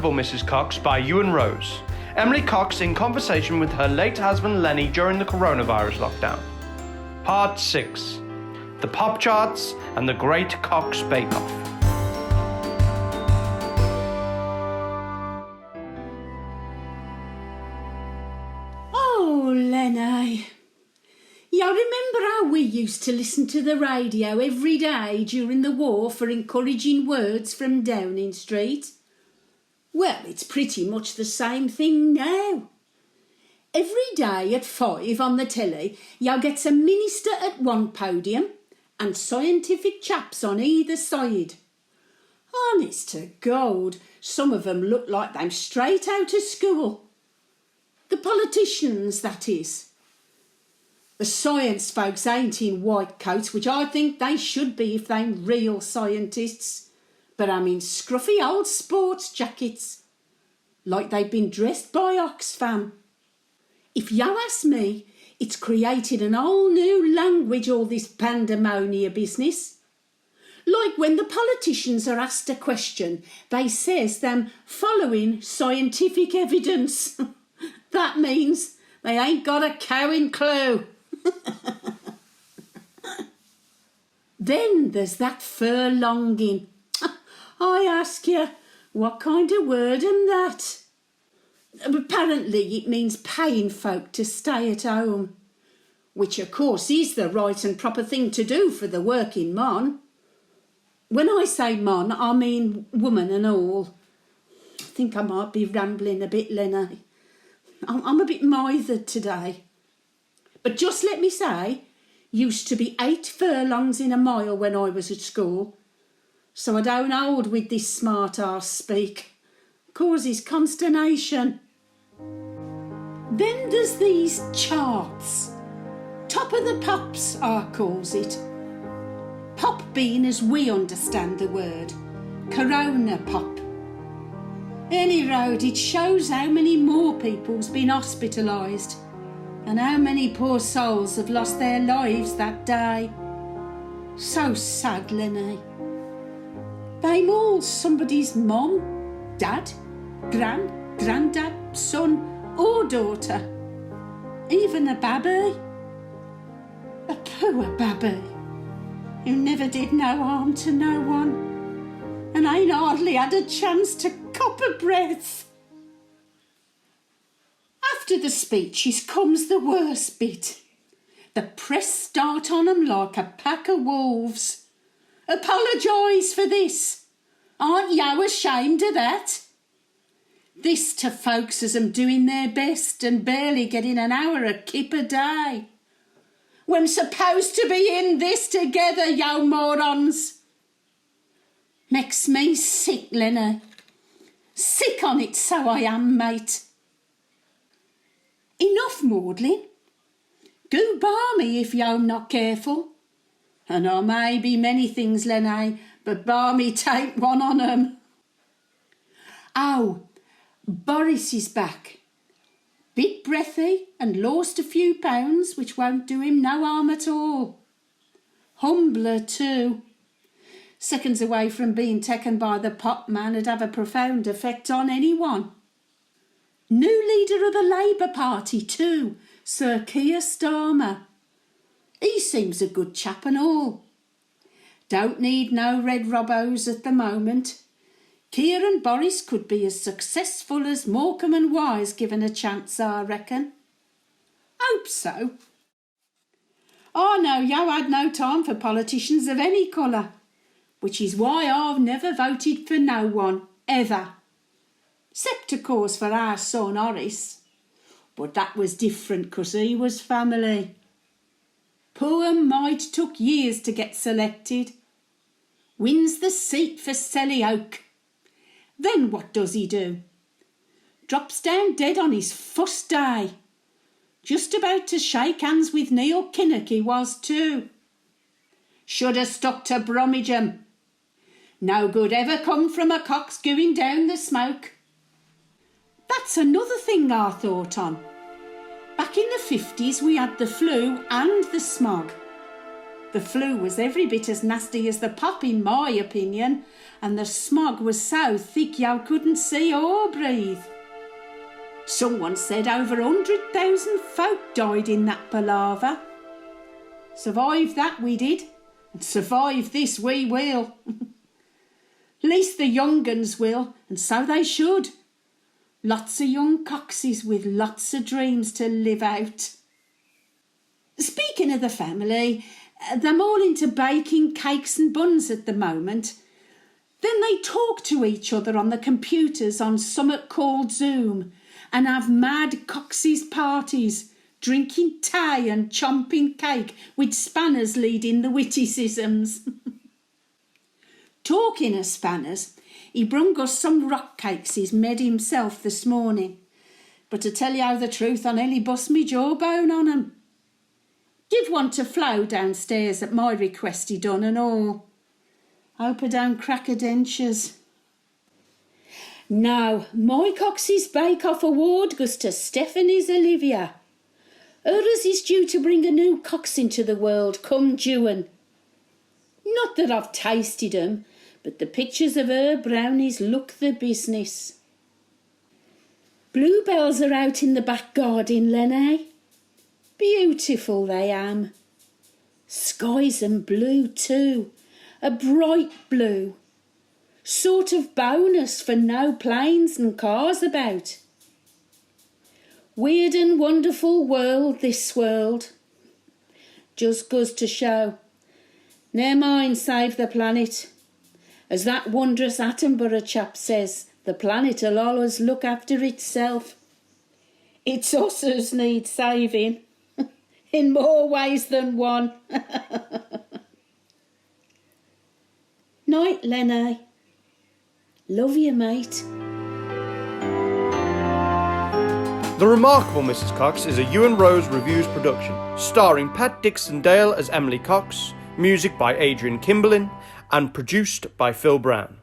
Wonderful Mrs Cox by Euan Rose. Emily Cox in conversation with her late husband Lenny during the coronavirus lockdown. Part 6. The Pop Charts and the Great Cox Bake Off. Oh, Lenny. You remember how we used to listen to the radio every day during the war for encouraging words from Downing Street? Well, it's pretty much the same thing now. Every day at 5 on the telly, you get a minister at one podium and scientific chaps on either side. Honest to God, some of them look like they're straight out of school. The politicians, that is. The science folks ain't in white coats, which I think they should be if they're real scientists, but I'm in scruffy old sports jackets, like they've been dressed by Oxfam. If you ask me, it's created an whole new language, all this pandemonia business. Like when the politicians are asked a question, they says them following scientific evidence. That means they ain't got a cowing clue. Then there's that furlonging. I ask you, what kind of word am that? Apparently it means paying folk to stay at home, which of course is the right and proper thing to do for the working mon. When I say mon, I mean woman and all. I think I might be rambling a bit, Lenny. I'm a bit mithered today. But just let me say, used to be 8 furlongs in a mile when I was at school. So I don't hold with this smart arse speak. Causes consternation. Then there's these charts. Top of the pops, I calls it. Pop being as we understand the word. Corona pop. Any road, it shows how many more people's been hospitalised and how many poor souls have lost their lives that day. So sad, Lenny. They'm all somebody's mum, dad, granddad, son or daughter. Even a babby. A poor babby who never did no harm to no one and ain't hardly had a chance to cop a breath. After the speeches comes the worst bit. The press start on 'em like a pack of wolves. Apologise for this. Aren't you ashamed of that? This to folks as am doing their best and barely getting an hour a kip a day. We're supposed to be in this together, you morons. Makes me sick, Lenny. Sick on it, so I am, mate. Enough maudlin. Go barmy if you're not careful. And I may be many things, Lenny, but barmy take one on 'em. Oh, Boris is back. Bit breathy and lost a few pounds, which won't do him no harm at all. Humbler too. Seconds away from being taken by the pot man would have a profound effect on anyone. New leader of the Labour Party too, Sir Keir Starmer. He seems a good chap and all. Don't need no red robbos at the moment. Keir and Boris could be as successful as Morecambe and Wise given a chance, I reckon. Hope so. I know you had no time for politicians of any colour, which is why I've never voted for no one, ever. Except, of course, for our son Horace. But that was different, 'cause he was family. Poor mite took years to get selected. Wins the seat for Selly Oak. Then what does he do? Drops down dead on his first day. Just about to shake hands with Neil Kinnock he was too. Should have stuck to Brummie. No good ever come from a Cox going down the smoke. That's another thing I thought on. Back in the 50s we had the flu and the smog. The flu was every bit as nasty as the pop in my opinion, and the smog was so thick you couldn't see or breathe. Someone said over 100,000 folk died in that palaver. Survive that we did, and survive this we will. Least the young uns will, and so they should. Lots of young coxes with lots of dreams to live out. Speaking of the family, they're all into baking cakes and buns at the moment. Then they talk to each other on the computers on something called Zoom and have mad coxes parties, drinking tea and chomping cake with spanners leading the witticisms. Talking of spanners, he brung us some rock cakes he's made himself this morning. But to tell you the truth, I nearly bust me jawbone on 'em. Give one to Flo downstairs at my request he done and all. Hope I don't crack her dentures. Now, my Cox's Bake Off Award goes to Stephanie's Olivia. Hers is due to bring a new Cox into the world come June. Not that I've tasted 'em, but the pictures of her brownies look the business. Bluebells are out in the back garden, Lenny. Beautiful they am. Skies and blue too, a bright blue. Sort of bonus for no planes and cars about. Weird and wonderful world, this world. Just goes to show. Ne'er mind save the planet. As that wondrous Attenborough chap says, the planet'll always look after itself. It's us as need saving. In more ways than one. Night, Lenny. Love you, mate. The Remarkable Mrs Cox is a Euan Rose Reviews production, starring Pat Dixon-Dale as Emily Cox, music by Adrian Kimberlin, and produced by Phil Brown.